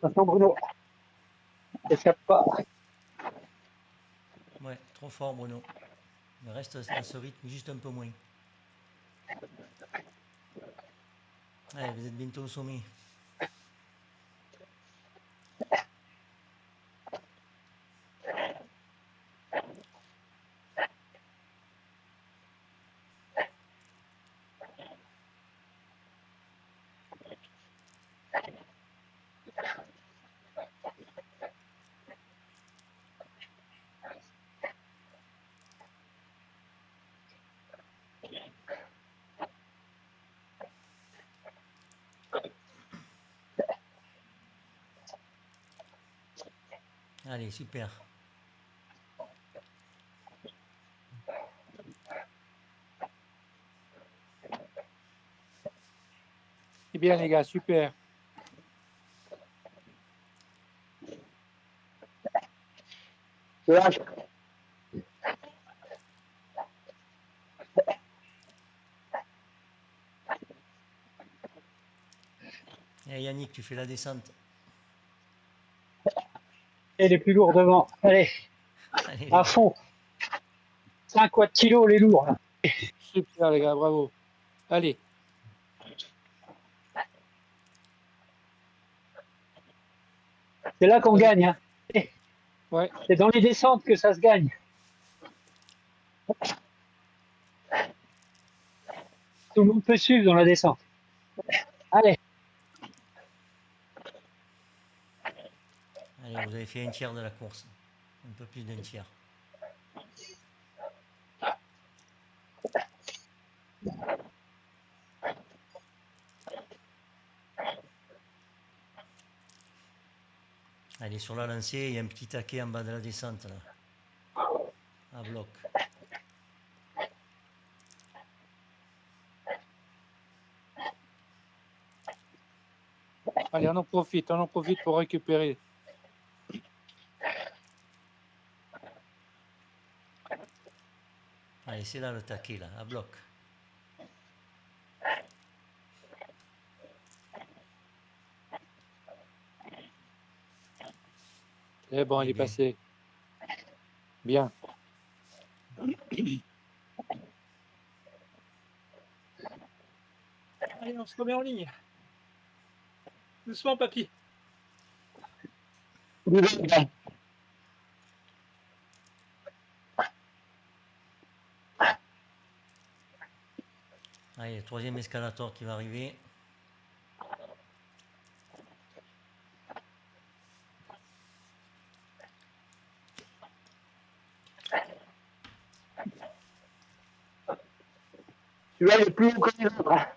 Attention Bruno, t'échappes pas. Ouais, trop fort Bruno. Il reste à ce rythme juste un peu moins. Allez, vous êtes bientôt au sommet. Allez, super. C'est bien les gars, super. Lâche. Et Yannick, tu fais la descente. Et les plus lourds devant. Allez, Allez les à gars. fond. 5 watts kilos les lourds. Là. Super les gars, bravo. Allez. C'est là qu'on gagne. Hein. Ouais. C'est dans les descentes que ça se gagne. Tout le monde peut suivre dans la descente. Allez. Allez, vous avez fait un tiers de la course. Un peu plus d'un tiers. Allez, sur la lancée, il y a un petit taquet en bas de la descente là. À bloc. Allez, on en profite pour récupérer. Allez, c'est là le taquet là, à bloc. C'est bon, Et il est bien. passé. Bien. Allez, on se remet en ligne. Doucement, papy. Allez, le troisième escalator qui va arriver. Celui-là, il est plus haut que les autres. Hein.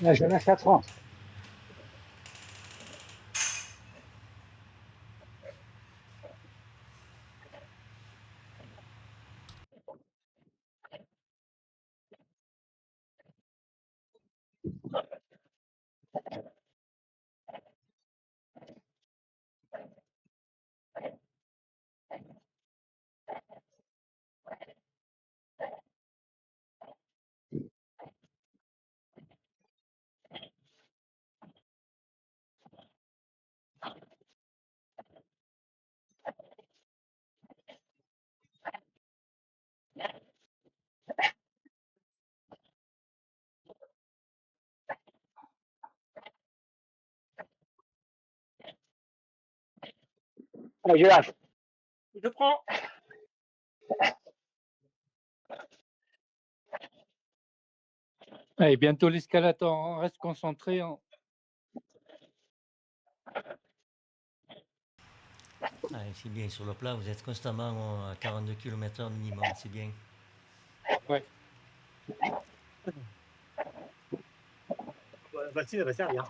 Là, je lâche à 30. Allez, je lâche. Je prends. Allez, bientôt l'escalator. On reste concentré. Allez, c'est bien. Sur le plat, vous êtes constamment à 42 km/h minimum. C'est bien. Ouais. La bassine, elle va servir.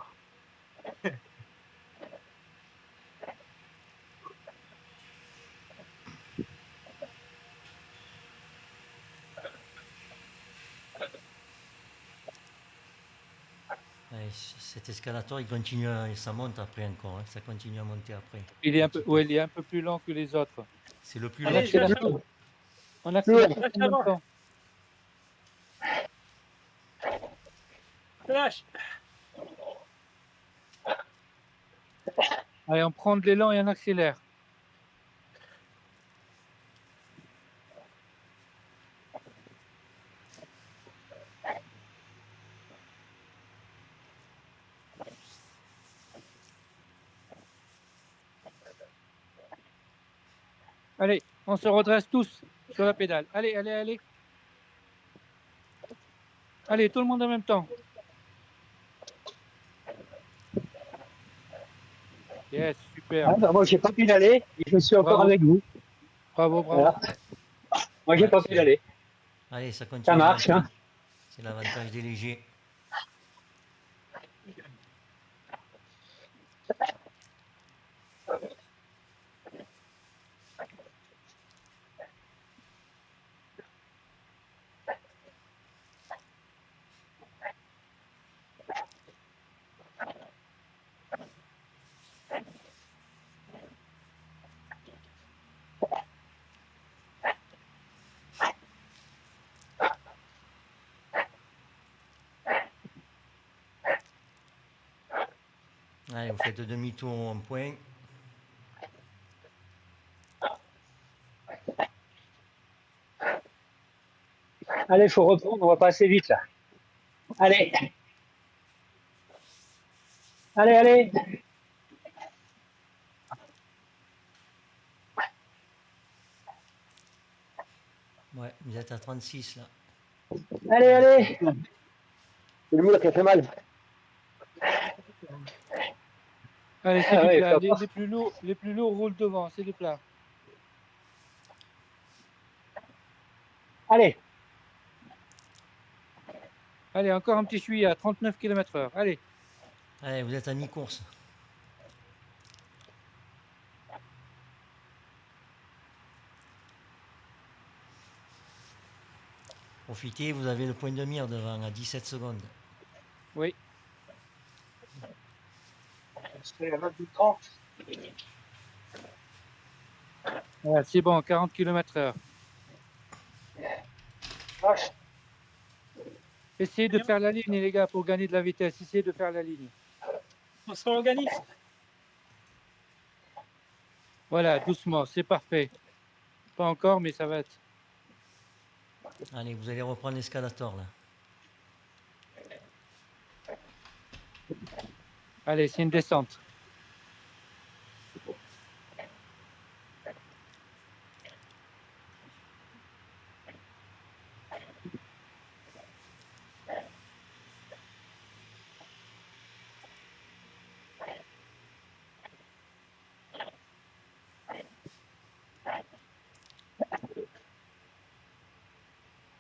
Allez, cet escalator, il continue, ça monte après encore. Ça continue à monter après. Il est un petit peu, ouais, il est un peu plus lent que les autres. C'est le plus On long. Allez, je lâche accélère. avant. On accélère Lourd. tout en même temps. Je lâche. Allez, on prend de l'élan et on accélère. Allez, on se redresse tous sur la pédale. Allez, allez, allez. Allez, tout le monde en même temps. Yes, super. Ah, bah, moi, j'ai pas pédalé et je suis encore Bravo. avec vous. Bravo, bravo. Voilà. Moi, j'ai Ouais, pas c'est- pédalé. Allez, ça continue. Ça à marche, monter. hein. C'est l'avantage des légers. Allez, vous faites demi-tour en point. Allez, faut reprendre, on va pas assez vite, là. Allez. Allez, allez. Ouais, vous êtes à 36 là. Allez, allez. C'est le mur qui a fait mal. Allez, c'est Ah du ouais, plat. faut pas. Les plus lourds roulent devant, c'est du plat. Allez. Allez, encore un petit chouïa à 39 km/h. Allez. Allez, vous êtes à mi-course. Profitez, vous avez le point de mire devant à 17 secondes. Oui. C'est la 30. Voilà, c'est bon, 40 km/h. Lâche. Essayez de faire la ligne, les gars, pour gagner de la vitesse. Essayez de faire la ligne. On se réorganise. Voilà, doucement, c'est parfait. Pas encore, mais ça va être. Allez, vous allez reprendre l'escalator là. Allez, c'est une descente.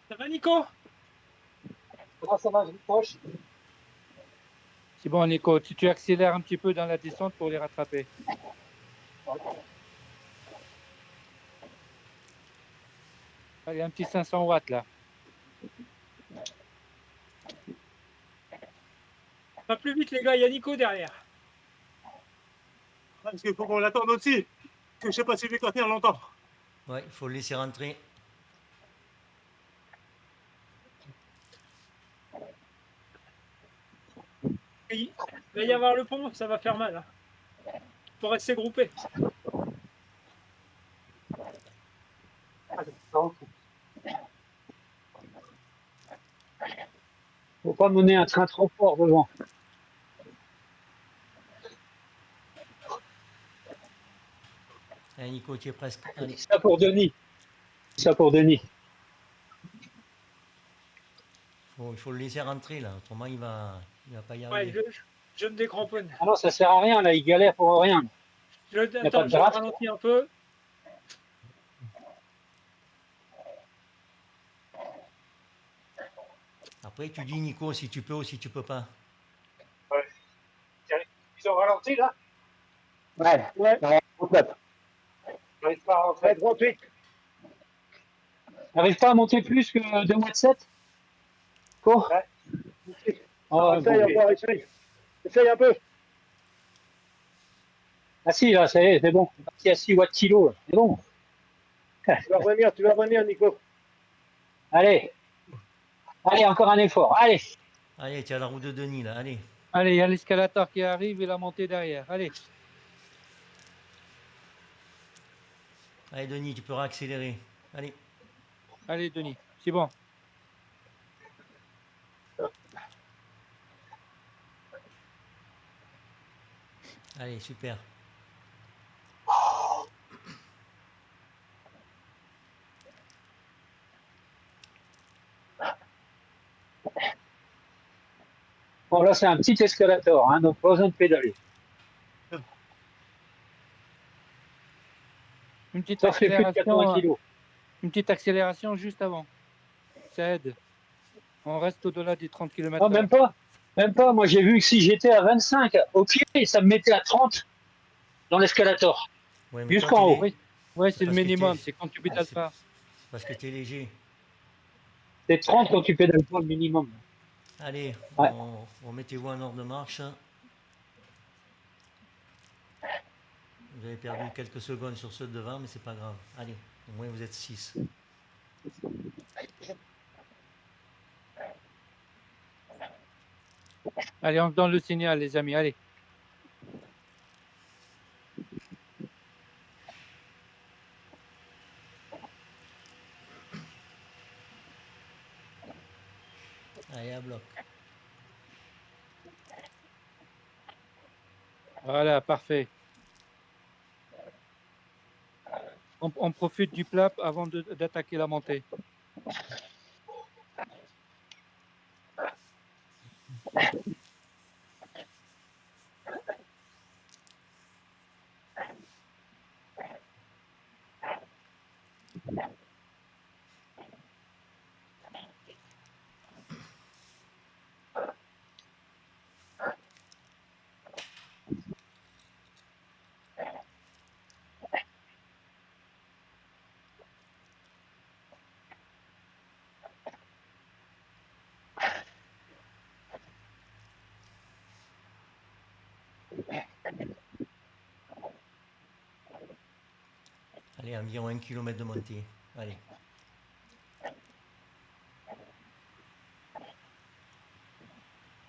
Ça va, Nico? Comment ça va, je proche? C'est bon, Nico. Tu accélères un petit peu dans la descente pour les rattraper. Allez, un petit 500 watts là. Pas plus vite, les gars. Il y a Nico derrière. Parce qu'il faut qu'on l'attende aussi. Parce que je sais pas si je vais tenir longtemps. Ouais, il faut le laisser rentrer. Il va y avoir le pont, ça va faire mal. Il faut rester groupé. Faut pas mener un train trop fort devant. Nico, tu es presque. Allez. Ça pour Denis. Ça pour Denis. Il faut le laisser rentrer là, autrement il va pas y Ouais, arriver. je me décramponne. Ah non, ça sert à rien, là, il galère pour rien. Je, a pas attends, de je draft. ralentis un peu. Après tu dis Nico si tu peux ou si tu peux pas. Ils ont ralenti là. Ouais, Ouais. J'arrive pas à rentrer. Ouais, 38. J'arrive pas à monter plus que 2,7 Quoi Ouais. Oh, Essaye bon. encore, essaye. Essaye un peu. Ah si, là, ça y est, c'est bon. C'est parti à 6 watts kilo. là. C'est bon. Tu vas revenir, Nico. Allez. Allez, encore un effort. Allez. Allez, tu as la roue de Denis là, allez. Allez, il y a l'escalator qui arrive et la montée derrière. Allez, Allez Denis, tu peux réaccélérer. Allez. allez, Denis. C'est bon. Allez, super. Bon, là, c'est un petit escalator, hein, donc pas besoin de pédaler. Une petite Ça fait plus de 80 accélération, kilos. une petite accélération juste avant. Ça aide. On reste au-delà des 30 km. Non, même pas. Même pas. Moi, j'ai vu que si j'étais à 25 au pied, ça me mettait à 30 dans l'escalator. Ouais, mais Jusqu'en toi, haut. Oui, ouais, c'est le Parce que minimum. t'es- C'est quand tu pédales c'est- pas. parce que tu es léger. C'est 30 quand tu pédales pas le minimum. Allez, Ouais. remettez-vous en ordre de marche. Vous avez perdu quelques secondes sur ceux de devant, mais c'est pas grave. Allez, au moins vous êtes 6. Allez, on donne le signal, les amis. Allez. Allez, à bloc. Voilà, parfait. On profite du plat avant d'attaquer la montée. Allez, environ 1 km de montée. Allez.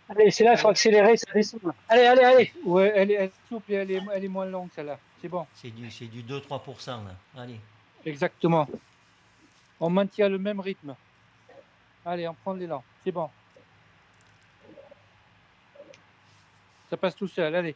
Allez, c'est là, il faut accélérer, ça descend. Allez, allez, allez. Ouais, elle est souple et elle est moins longue, celle-là. C'est bon. C'est du 2-3% là. Allez. Exactement. On maintient le même rythme. Allez, on prend l'élan. C'est bon. Ça passe tout seul. Allez.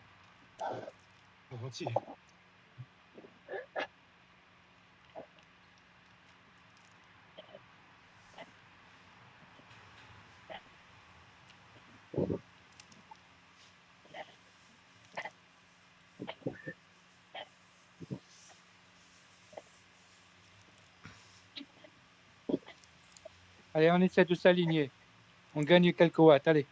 Allez, on essaie de s'aligner. On gagne quelques watts. Allez.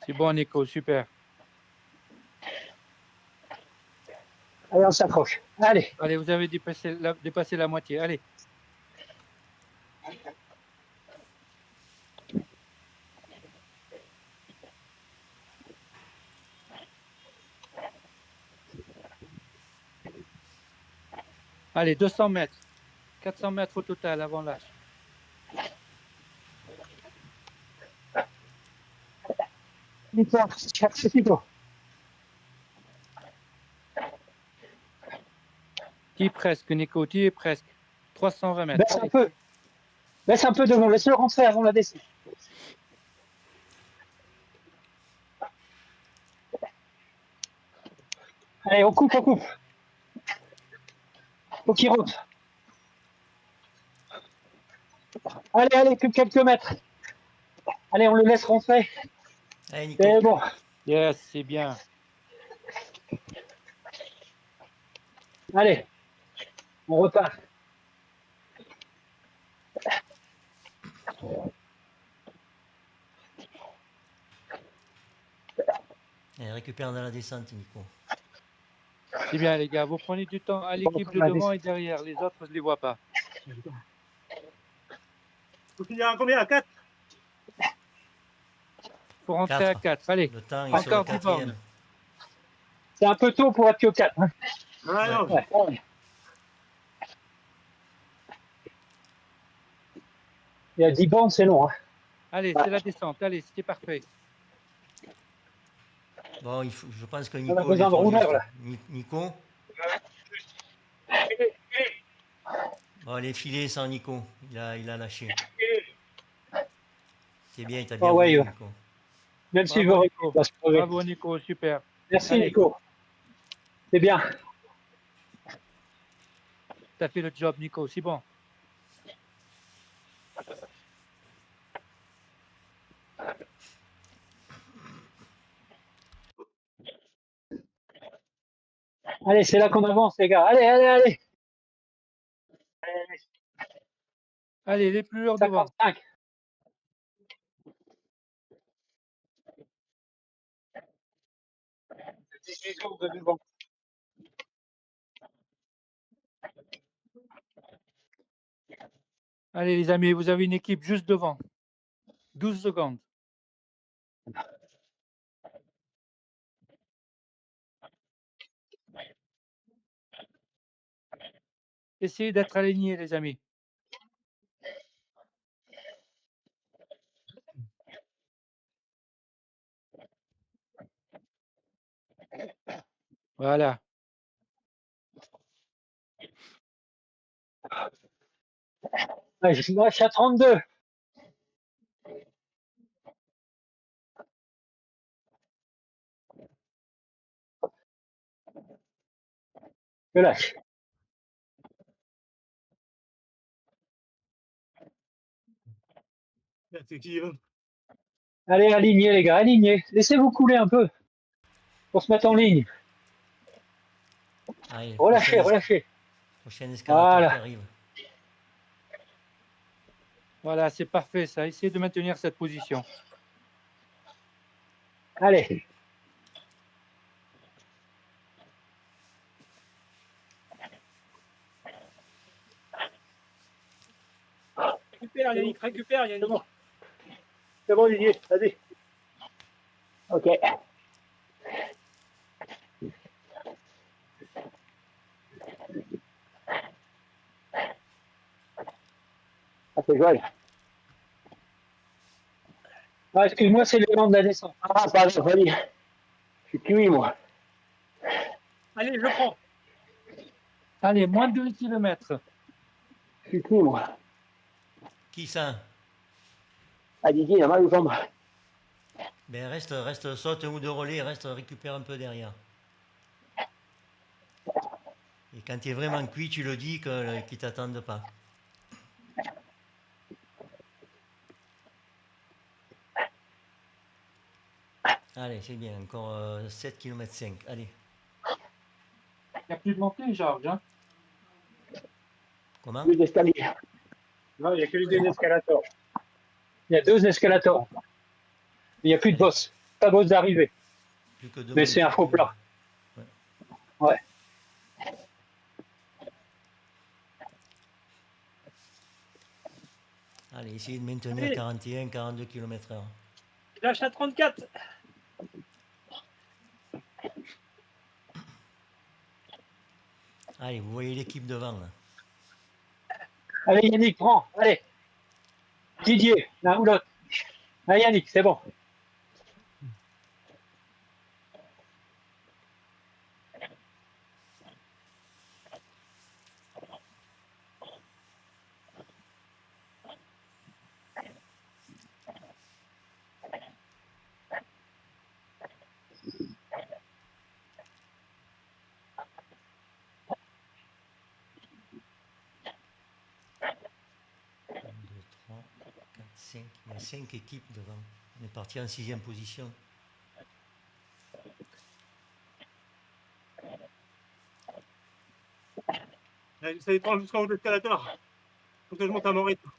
C'est bon, Nico. Super. Allez, on s'accroche. Allez. Allez, vous avez dépassé la moitié. Allez. Allez, 200 mètres. 400 mètres au total avant l'âge. Nico. Tu es presque, Nico, tu es presque. 320 mètres. Baisse un Allez. peu. Baisse un peu devant. Laisse-le rentrer avant la descente. Allez, on coupe. Faut qu'il rentre. Allez, que quelques mètres. Allez, on le laisse rentrer. Allez, Nico. C'est bon. Yes, c'est bien. Allez, on repart. Allez, récupère dans la descente, Nico. C'est bien, les gars. Vous prenez du temps à l'équipe de devant et derrière. Les autres, je ne les vois pas. Faut finir à combien? À 4? Il faut rentrer à 4. Allez. Le temps est sur le Encore 10 quatrième. bornes. C'est un peu tôt pour être que 4. Hein. Ah non. Ouais. Il y a 10 bornes, c'est long. Hein. Allez, c'est la descente. Allez, c'était parfait. Bon, je pense que On a Nico. besoin de rouleur, là. Nico. Bon, les filets sans Nico. Il a lâché. C'est bien, il t'a bien roulé, Nico. Même s'il veut Bravo, reculer, Nico. il va se crever. Bravo, Nico. Super. Merci, Allez. Nico. C'est bien. Tu as fait le job, Nico. C'est bon. Allez, c'est là qu'on avance, les gars. Allez. Allez, les plus lourds devant. 55. De devant. Allez, les amis, vous avez une équipe juste devant. 12 secondes. Essayez d'être alignés, les amis. Voilà. Ouais, je suis à 32. Je lâche. C'est qui, Allez, alignez, les gars, alignez. Laissez-vous couler un peu pour se mettre en ligne. Allez, Relâchez. Prochain escalator Voilà. qui arrive. Voilà, c'est parfait ça. Essayez de maintenir cette position. Allez. Récupère, Yannick, récupère, Yannick. C'est bon, Didier, vas-y. Ok. Ah, c'est joli. Ah, excuse-moi, c'est le long de la descente. Ah, pardon, vas-y. Je suis cuit, moi. Allez, je prends. Allez, moins de 2 km. Je suis cuit, moi. Qui ça? Ah, Didier, il a mal aux jambes. Ben reste, saute ou de relais, reste, récupère un peu derrière. Et quand tu es vraiment cuit, tu le dis qu'ils ne t'attendent pas. Allez, c'est bien, encore 7 km 5. Allez. Il n'y a plus de montée, Georges. Hein? Comment? Plus d'escalier. Non, il n'y a que les deux escalators. Il y a 2 escalators. Il n'y a plus de boss. Pas de boss d'arrivée. Plus que deux Mais c'est un faux plat. Ouais. Allez, essayez de maintenir 41-42 km/h. Je lâche à 34. Allez, vous voyez l'équipe devant là. Allez, Yannick, prends. Allez. Didier, l'un ou l'autre. Allez, Yannick, c'est bon. 5. Il y a 5 équipes devant. On est parti en 6e position. Ça dépend jusqu'en haut de l'escalator. Faut que je monte à mon rythme.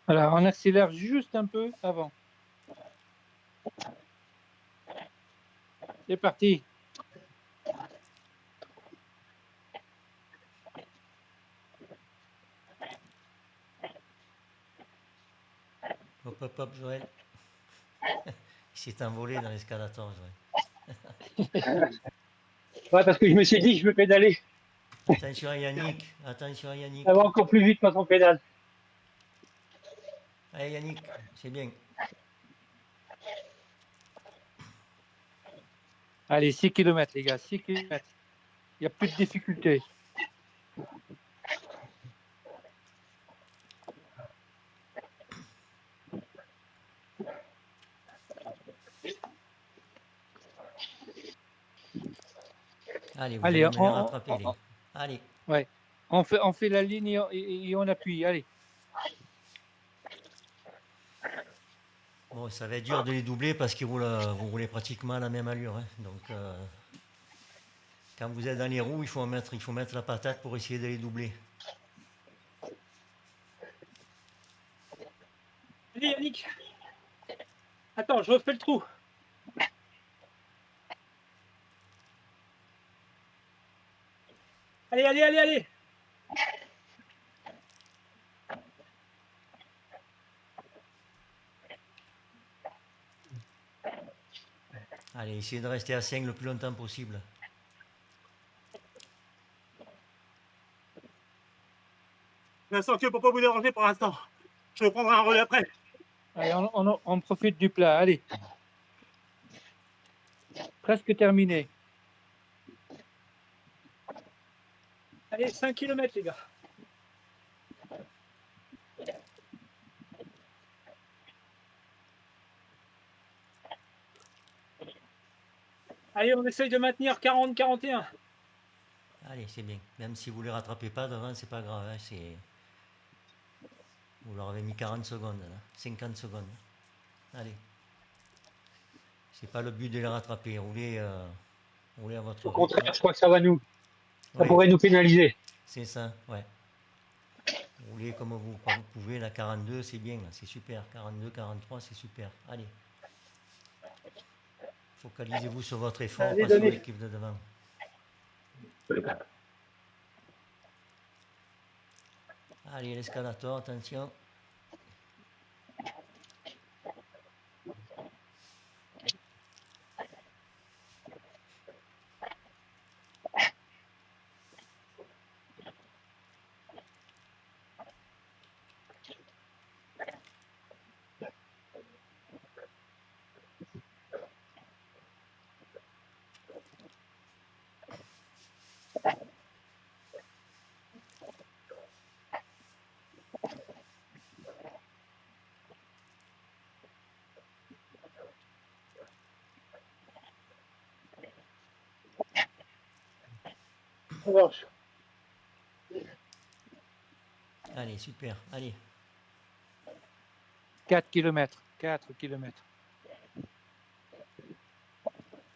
Voilà, on accélère juste un peu avant. C'est parti. Hop, hop, hop, Joël. Il s'est envolé dans l'escalator, Joël. Ouais, parce que je me suis dit que je vais pédaler. Attention à Yannick. Attention à Yannick. Ça va encore plus vite quand on pédale. Allez, Yannick, c'est bien. Allez, 6 km, les gars, 6 km. Il n'y a plus de difficulté. Allez, vous Allez, allez me les rattraper. Les. Allez. ouais. On fait la ligne et on appuie. Allez. Bon, ça va être dur de les doubler parce que vous roulez pratiquement à la même allure. Hein. Donc, quand vous êtes dans les roues, il faut mettre la patate pour essayer de les doubler. Allez, Yannick. Attends, je refais le trou. Allez, allez, allez, allez. Allez, essayez de rester à 5 le plus longtemps possible. Je sens que pour pas vous déranger pour l'instant. Je vais prendre un relais après. Allez, on profite du plat. Allez. Presque terminé. Allez, 5 km, les gars. Allez, on essaye de maintenir 40-41. Allez, c'est bien. Même si vous ne les rattrapez pas devant, c'est pas grave. Hein, vous leur avez mis 40 secondes, là. 50 secondes. Allez. C'est pas le but de les rattraper. Roulez à votre Au rythme. contraire, je crois que ça Oui, pourrait nous pénaliser. c'est ça, ouais. Roulez comme vous pouvez. La 42, c'est bien, là, c'est super. 42, 43, c'est super. Allez. Focalisez-vous sur votre effort, Allez, pas sur Denis. l'équipe de devant. Allez, l'escalator, attention. Ça marche. Allez, super. Allez. 4 km. 4 km.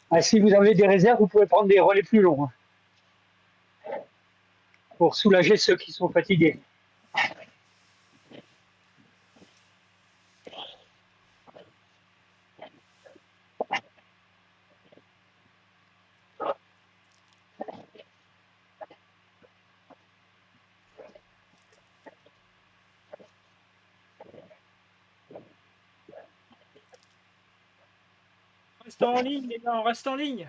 Ah, si vous avez des réserves, vous pouvez prendre des relais plus longs. Hein, pour soulager ceux qui sont fatigués. Reste en ligne, les gars, on reste en ligne.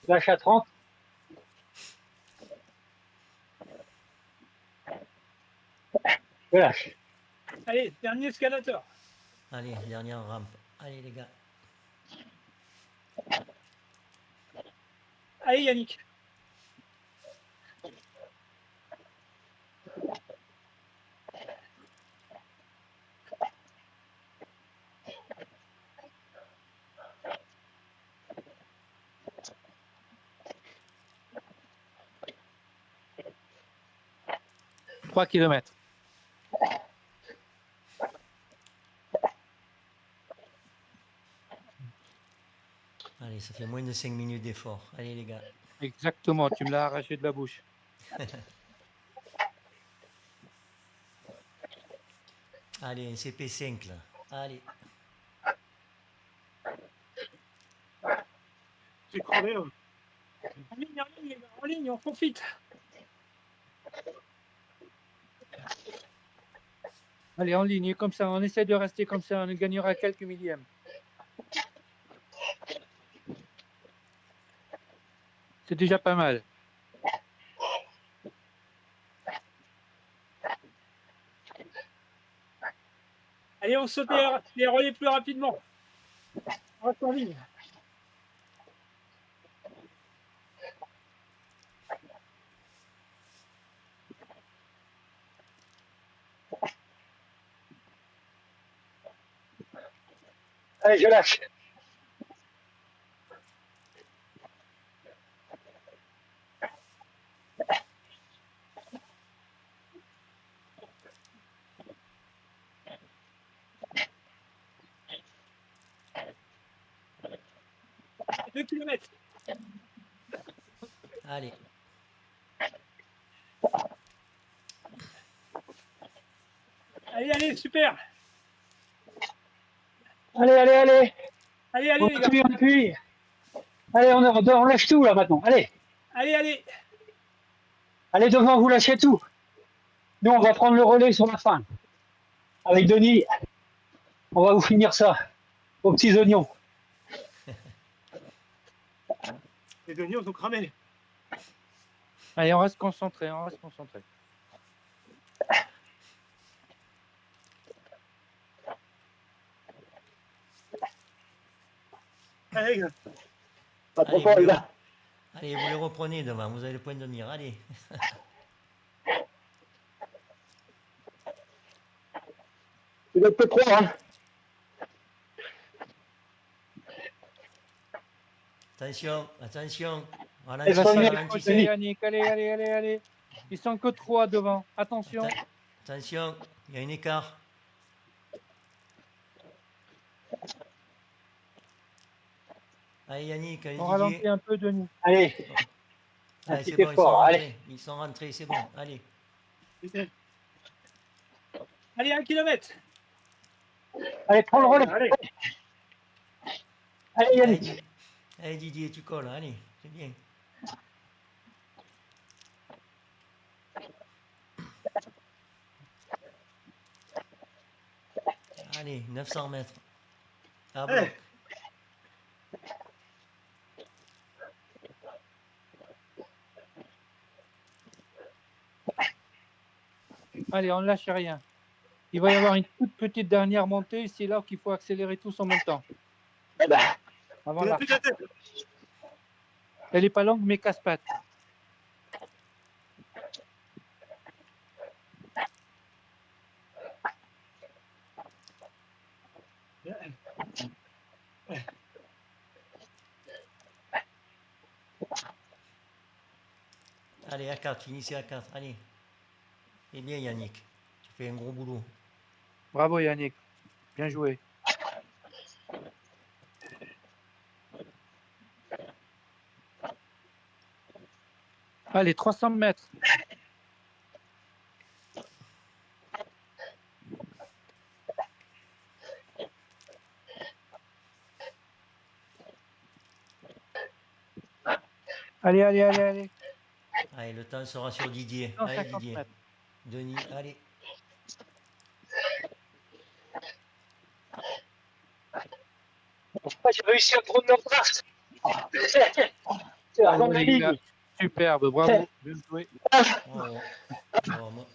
Lâche à 30. Je lâche. Allez, dernier escalator. Allez, dernière rampe. Allez, les gars. Allez, Yannick. « 3 kilomètres. Allez, ça fait moins de 5 minutes d'effort. Allez, les gars. Exactement, tu me l'as arraché de la bouche. Allez, un CP5 là. Allez. J'ai crevé. Hein. En ligne, les gars, en ligne, on profite. Allez, en ligne, comme ça, on essaie de rester comme ça, on gagnera quelques millièmes. C'est déjà pas mal. Allez, on saute les relais plus rapidement. On reste en ligne. Allez, je lâche. Deux kilomètres. Allez. Allez, allez, super. Allez, allez, allez. Allez, allez, On les gars. appuie, on appuie. Allez, on lâche tout là maintenant. Allez. Allez, allez. Allez devant, vous lâchez tout. Nous, on va prendre le relais sur la fin. Avec Denis, on va vous finir ça. Aux petits oignons. Les oignons sont cramés. Allez, on reste concentré, on reste concentré. Allez, les gars. Pas trop Allez, fort, vous les les, gars. allez, vous les reprenez devant. Vous avez le point de mire. Allez. Vous êtes peu trop, hein. Attention, attention. Et va Ralentissez, sonner. ralentissez. Allez, Yannick, allez, allez, allez, allez. Ils sont que 3 devant. Attention. Attention, il y a un écart. Allez, Yannick, allez, On ralentit Didier. un peu, Denis. Allez. Un Allez, petit c'est bon, ils sont effort, rentrés. allez. Ils sont rentrés, c'est bon. Allez. Allez, 1 kilomètre. Allez, prends le relais. Allez. Allez, Allez, Yannick. allez, Didier, tu colles. Allez, c'est bien. Allez, 900 mètres. À bloc. Allez. Allez, on ne lâche rien. Il va y avoir une toute petite dernière montée. C'est là qu'il faut accélérer tous en même temps. Eh ben, Avant Il a la... plus de tête. Elle n'est pas longue, mais casse-pattes. Allez, à 4, finissez à 4. Allez. C'est bien, Yannick. Tu fais un gros boulot. Bravo, Yannick. Bien joué. Allez, 300 mètres. Allez, allez, allez, allez. Allez, le temps sera sur Didier. Allez, 150 Didier. mètres. Denis, allez. j'ai réussi à prendre notre place. C'est Bravo, les gars. Superbe, bravo. Bien joué. Oh, oh, moi,